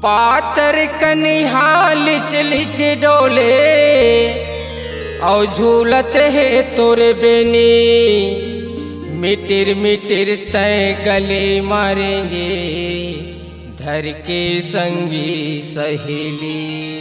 पातर कनिहाल लिच डोले और झूलत है तोरे बेनी। मिटिर मिटिर तय गले मारेंगे धर के संगी सहेली।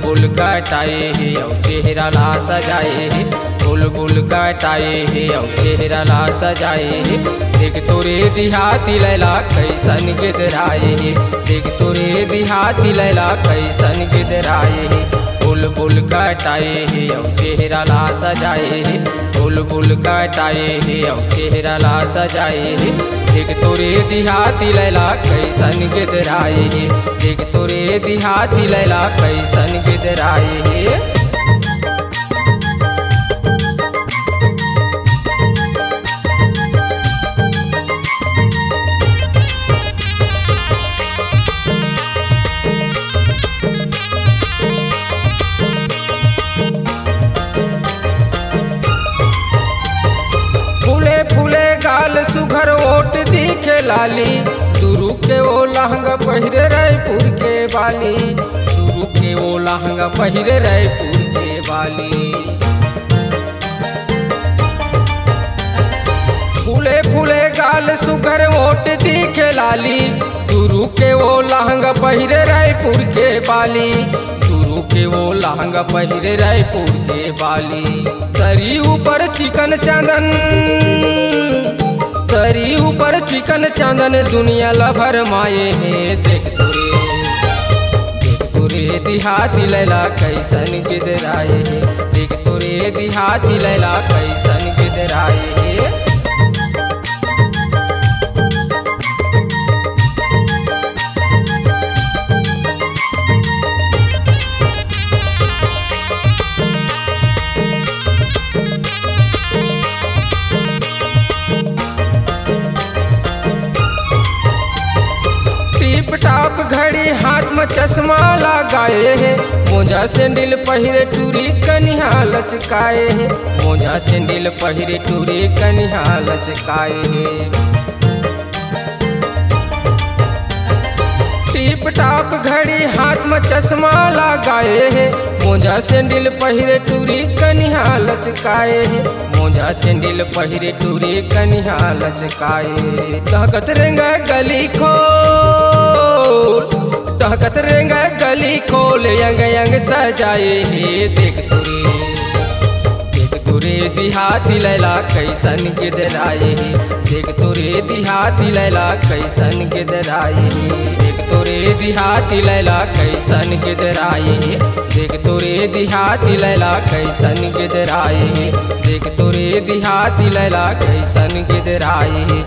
फूल कटाए है और चेहरा ला सजाए है। फूल कटाए है और चेहरा ला सजाए है। देख तोरे दिहाती लैला कैसन गिदराए है। देख तोरे दिहाती लैला कैसन गिदराए है। फूल कटाए है और चेहरा ला सजाए है। फूल कटाए है और चेहरा ला सजाए है। देख तोरे दिहाती लैला कैसन गिदराए है। देख तोरे दिहाती लैला कैसन गिदराए है। गाल सुघर ओट दिखे लाली। दुरु के वो लहंगा पहिरे रायपुर के बाली। दुरु के वो लहंगा पहिरे रायपुर के बाली। फूले फूले गाल सुघर ओट दिखे लाली। दुरु के वो लहंगा पहिरे रायपुर के बाली। दुरु के वो लहंगा पहिरे रायपुर के बाली। तरी ऊपर चिकन चंदन, तरी ऊपर चिकन चंदन दुनिया लभर माए है। देख तोरे दिहाती लैला कैसन गिदराए है। देख तोरे दिहाती लैला कैसन गिदराए है। टाप घड़ी हाथ में चश्मा लगाए है। मोजा सैंडल पहिरे टूरी कनिहा लचकाए है। मोजा सैंडल पहिरे टूरी कनिहा लचकाए है। टिप टाप घड़ी हाथ में चश्मा लगाए है। मोजा सैंडल पहिरे टूरी कनिहा लचकाए है। मोजा सैंडल पहिरे टूरी कनिहा लचकाए। दहकत रेंगा गली दहकत रेंगा गली खोल यंग यंग सजाए है। देख तोरे दिहाती लैला कैसन गिदराए है। देख तोरे दिहाती लैला कैसन गिदराए है। देख तोरे दिहाती लैला कैसन गिदराए है। देख तोरे दिहाती लैला कैसन गिदराए है। देख तोरे दिहाती लैला कैसन गिदराए है।